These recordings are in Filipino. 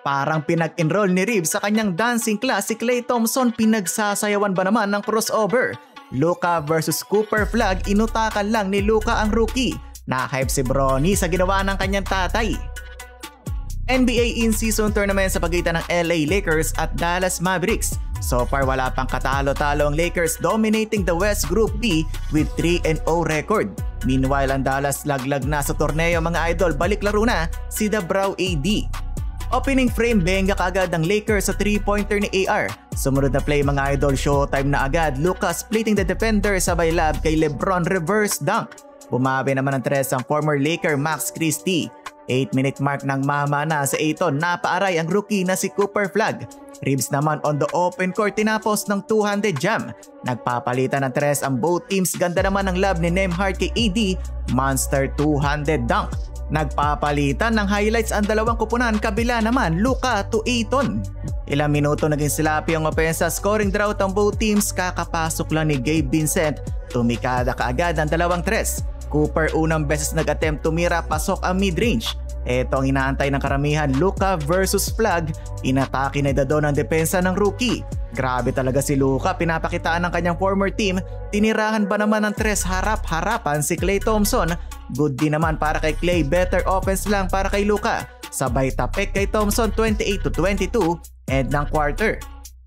Parang pinag-enroll ni Reeves sa kanyang dancing class si Klay Thompson, pinagsasayawan ba naman ng crossover? Luka versus Cooper Flag, inutakan lang ni Luka ang rookie. Na-hype si Bronny sa ginawa ng kanyang tatay. NBA in-season tournament sa pagitan ng LA Lakers at Dallas Mavericks. So far wala pang katalo-talo ang Lakers, dominating the West Group B with 3-0 record. Meanwhile ang Dallas laglag na sa torneo mga idol, balik laro na si Dabrow AD. Opening frame, benga kaagad ang Lakers sa 3-pointer ni AR. Sumunod na play mga idol, showtime na agad. Luka splitting the defender, sabay lab kay LeBron, reverse dunk. Bumawi naman ng tres ang former Laker Max Christie. 8-minute mark ng mama na sa Ayton, napaaray ang rookie na si Cooper Flag. Reeves naman on the open court, tinapos ng 200 jam. Nagpapalitan ng tres ang both teams, ganda naman ang lab ni Nembhard kay AD, monster 200 dunk. Nagpapalitan ng highlights ang dalawang kupunan, kabila naman Luka to Ayton. Ilang minuto naging silapi ang opensa, scoring drought ang both teams, kakapasok lang ni Gabe Vincent, tumikada kaagad ang dalawang tres. Cooper unang beses nag-attempt tumira, pasok ang mid-range. Ito ang inaantay ng karamihan, Luka versus Flag, inatake na idado ng depensa ng rookie. Grabe talaga si Luka, pinapakitaan ng kanyang former team, tinirahan ba naman ng tres harap-harapan si Klay Thompson. Good din naman para kay Klay, better offense lang para kay Luka. Sabay tapik kay Thompson, 28-22, end ng quarter.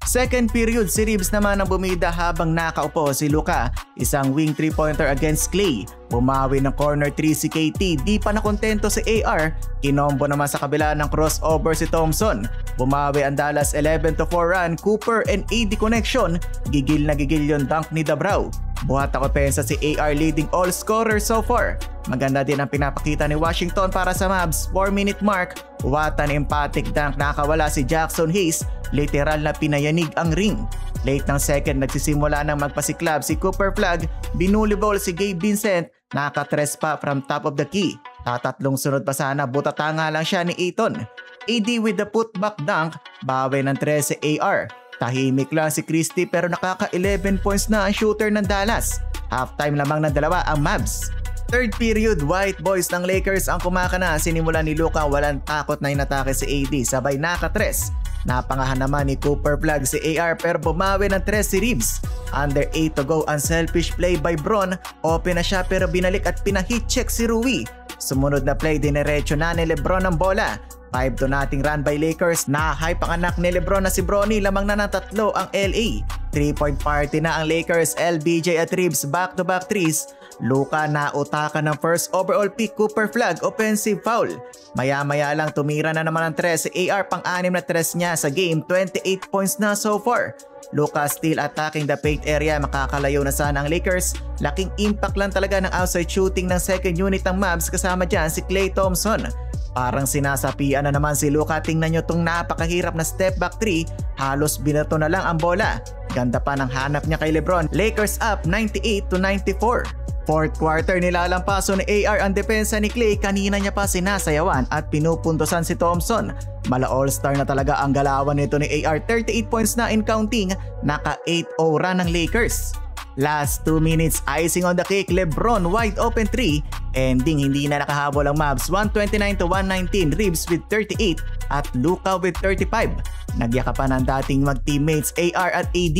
Second period, si Reeves naman ang bumida habang nakaupo si Luka. Isang wing 3-pointer against Klay. Bumawi ng corner 3 si KT, di pa nakontento si AR. Kinombo naman sa kabila ng crossover si Thompson. Bumawi ang Dallas 11-4 run, Cooper and AD connection. Gigil na gigil yung dunk ni Dabrow. Buhat ang opensa si AR, leading all scorer so far. Maganda din ang pinapakita ni Washington para sa Mavs. 4-minute mark, watan emphatic dunk, nakawala si Jackson Hayes. Literal na pinayanig ang ring. Late ng second, nagsisimula ng magpasiklab si Cooper Flag. Binulibol si Gabe Vincent, nakatres pa from top of the key. Tatatlong sunod pa sana, butatanga lang siya ni Ayton. AD with the putback dunk, bawi ng tres si AR. Tahimik lang si Christie pero nakaka-11 points na ang shooter ng Dallas. Halftime lamang ng dalawa ang Mavs. Third period, White Boys ng Lakers ang kumakana. Sinimula ni Luka, walang takot na inatake si AD, sabay nakatres. Napangahan naman ni Cooper Flag si AR pero bumawi ng tres si Reeves. Under 8 to go, unselfish play by Bron. Open na siya pero binalik at pinahit check si Rui. Sumunod na play, dinerecho na ni LeBron ang bola. 5-0 run by Lakers. Na-hype ang anak ni LeBron na si Bronny, lamang na ng tatlo ang LA. 3-point party na ang Lakers, LBJ at Reeves back-to-back threes. Luka na utakan ng first overall pick, Cooper Flag, offensive foul. Maya-maya lang tumira na naman ang tres si AR, pang-anim na tres niya sa game, 28 points na so far. Luka still attacking the paint area, makakalayo na sana ang Lakers. Laking impact lang talaga ng outside shooting ng second unit ng Mavs, kasama dyan si Klay Thompson. Parang sinasapian na naman si Luka, tingnan nyo tong napakahirap na step back 3, halos binato na lang ang bola. Ganda pa ng hanap niya kay LeBron. Lakers up 98-94. Fourth quarter, nilalampaso ni AR ang depensa ni Klay, kanina niya pa sinasayawan at pinupuntosan si Thompson. Mala all-star na talaga ang galawan nito ni AR, 38 points na in counting, naka 8-0 run ng Lakers. Last 2 minutes, icing on the cake, LeBron wide open 3, ending hindi na nakahabol ang Mavs, 129-119, Reeves with 38 at Luka with 35. Nagyakapan ang dating mag-teammates AR at AD.